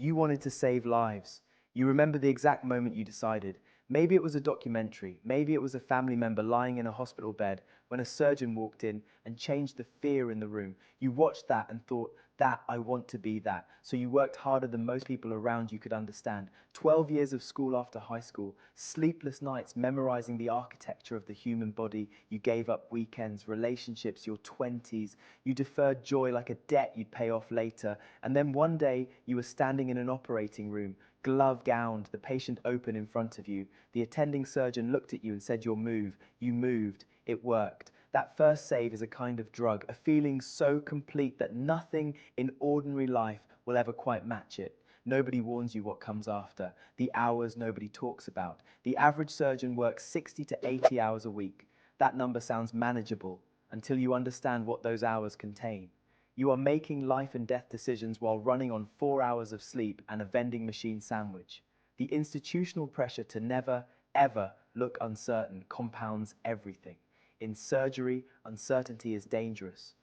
You wanted to save lives. You remember the exact moment you decided. Maybe it was a documentary, maybe it was a family member lying in a hospital bed when a surgeon walked in and changed the fear in the room. You watched that and thought, that, I want to be that. So you worked harder than most people around you could understand. 12 years of school after high school, sleepless nights memorizing the architecture of the human body. You gave up weekends, relationships, your 20s. You deferred joy like a debt you'd pay off later. And then one day you were standing in an operating room, glove gowned, the patient open in front of you. The attending surgeon looked at you and said, "Your move." You moved. It worked. That first save is a kind of drug, a feeling so complete that nothing in ordinary life will ever quite match it. Nobody warns you what comes after. The hours nobody talks about. The average surgeon works 60 to 80 hours a week. That number sounds manageable until you understand what those hours contain. You are making life and death decisions while running on 4 hours of sleep and a vending machine sandwich. The institutional pressure to never, ever look uncertain compounds everything. In surgery, uncertainty is dangerous.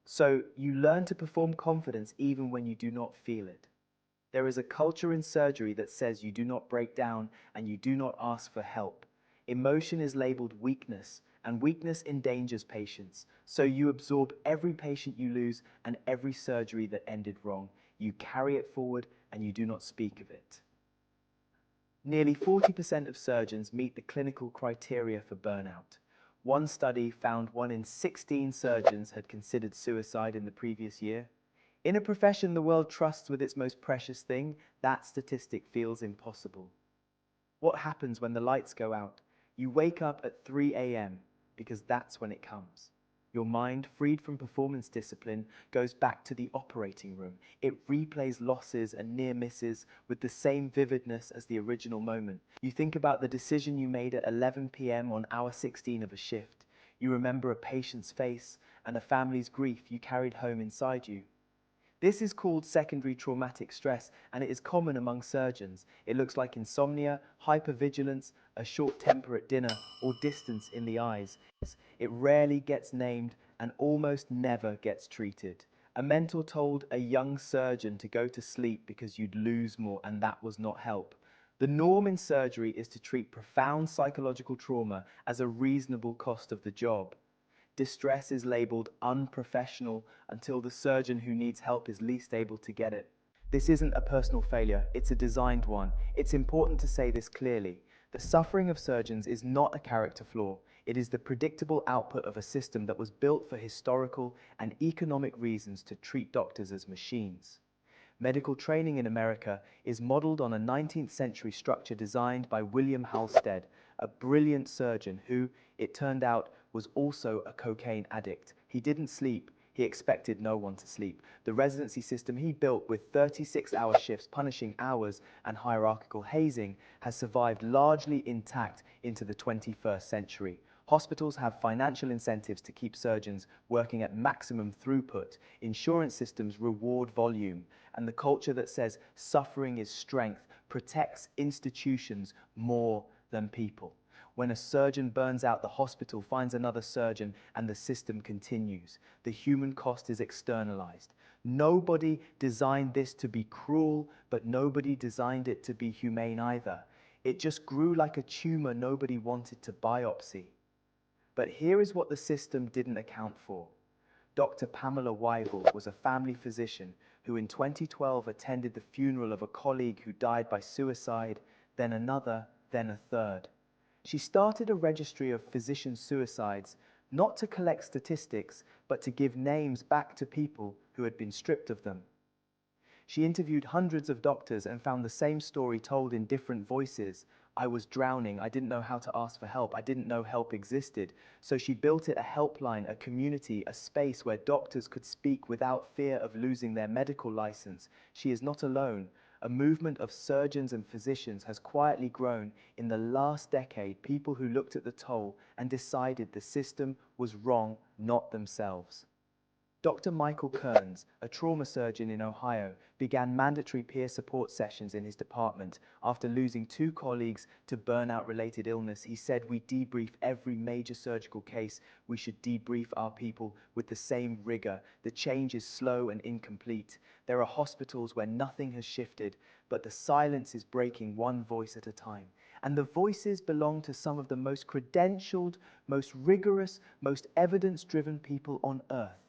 So you learn to perform confidence even when you do not feel it. There is a culture in surgery that says you do not break down and you do not ask for help. Emotion is labeled weakness, and weakness endangers patients. So you absorb every patient you lose and every surgery that ended wrong. You carry it forward and you do not speak of it. Nearly 40% of surgeons meet the clinical criteria for burnout. One study found 1 in 16 surgeons had considered suicide in the previous year. In a profession the world trusts with its most precious thing, that statistic feels impossible. What happens when the lights go out? You wake up at 3 a.m. because that's when it comes. Your mind, freed from performance discipline, goes back to the operating room. It replays losses and near misses with the same vividness as the original moment. You think about the decision you made at 11 p.m. on hour 16 of a shift. You remember a patient's face and a family's grief you carried home inside you. This is called secondary traumatic stress, and it is common among surgeons. It looks like insomnia, hypervigilance, a short temper at dinner, or distance in the eyes. It rarely gets named and almost never gets treated. A mentor told a young surgeon to go to sleep because you'd lose more, and that was not help. The norm in surgery is to treat profound psychological trauma as a reasonable cost of the job. Distress is labeled unprofessional until the surgeon who needs help is least able to get it. This isn't a personal failure, it's a designed one. It's important to say this clearly. The suffering of surgeons is not a character flaw. It is the predictable output of a system that was built for historical and economic reasons to treat doctors as machines. Medical training in America is modeled on a 19th century structure designed by William Halsted, a brilliant surgeon who, it turned out, was also a cocaine addict. He didn't sleep. He expected no one to sleep. The residency system he built with 36-hour shifts, punishing hours, and hierarchical hazing has survived largely intact into the 21st century. Hospitals have financial incentives to keep surgeons working at maximum throughput. Insurance systems reward volume, and the culture that says suffering is strength protects institutions more than people. When a surgeon burns out, the hospital finds another surgeon and the system continues. The human cost is externalized. Nobody designed this to be cruel, but nobody designed it to be humane either. It just grew like a tumor nobody wanted to biopsy. But here is what the system didn't account for. Dr. Pamela Weibel was a family physician who in 2012 attended the funeral of a colleague who died by suicide, then another, then a third. She started a registry of physician suicides, not to collect statistics, but to give names back to people who had been stripped of them. She interviewed hundreds of doctors and found the same story told in different voices. I was drowning, I didn't know how to ask for help, I didn't know help existed. So she built it a helpline, a community, a space where doctors could speak without fear of losing their medical license. She is not alone. A movement of surgeons and physicians has quietly grown in the last decade, people who looked at the toll and decided the system was wrong, not themselves. Dr. Michael Kearns, a trauma surgeon in Ohio, began mandatory peer support sessions in his department after losing 2 colleagues to burnout-related illness. He said, "We debrief every major surgical case. We should debrief our people with the same rigor. The change is slow and incomplete. There are hospitals where nothing has shifted, but the silence is breaking one voice at a time. And the voices belong to some of the most credentialed, most rigorous, most evidence-driven people on earth."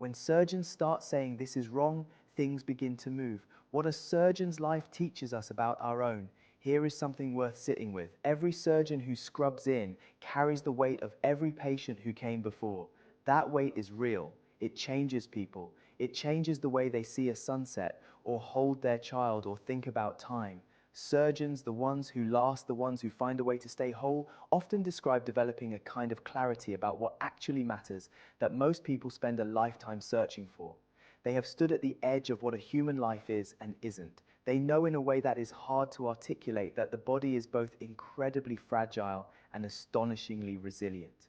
When surgeons start saying this is wrong, things begin to move. What a surgeon's life teaches us about our own. Here is something worth sitting with. Every surgeon who scrubs in carries the weight of every patient who came before. That weight is real. It changes people. It changes the way they see a sunset, or hold their child, or think about time. Surgeons, the ones who last, the ones who find a way to stay whole, often describe developing a kind of clarity about what actually matters that most people spend a lifetime searching for. They have stood at the edge of what a human life is and isn't. They know in a way that is hard to articulate that the body is both incredibly fragile and astonishingly resilient.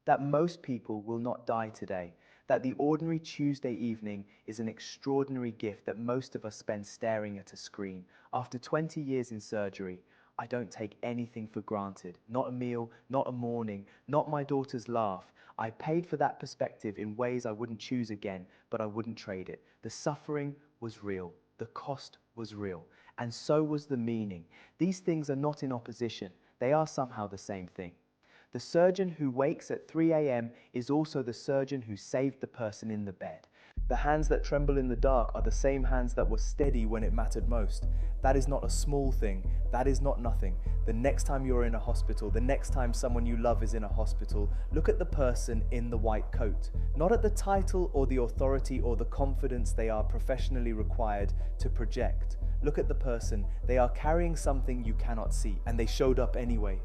That most people will not die today, that the ordinary Tuesday evening is an extraordinary gift that most of us spend staring at a screen. After 20 years in surgery, I don't take anything for granted. Not a meal, not a morning, not my daughter's laugh. I paid for that perspective in ways I wouldn't choose again, but I wouldn't trade it. The suffering was real. The cost was real. And so was the meaning. These things are not in opposition. They are somehow the same thing. The surgeon who wakes at 3 a.m. is also the surgeon who saved the person in the bed. The hands that tremble in the dark are the same hands that were steady when it mattered most. That is not a small thing. That is not nothing. The next time you're in a hospital, the next time someone you love is in a hospital, look at the person in the white coat. Not at the title or the authority or the confidence they are professionally required to project. Look at the person. They are carrying something you cannot see, and they showed up anyway.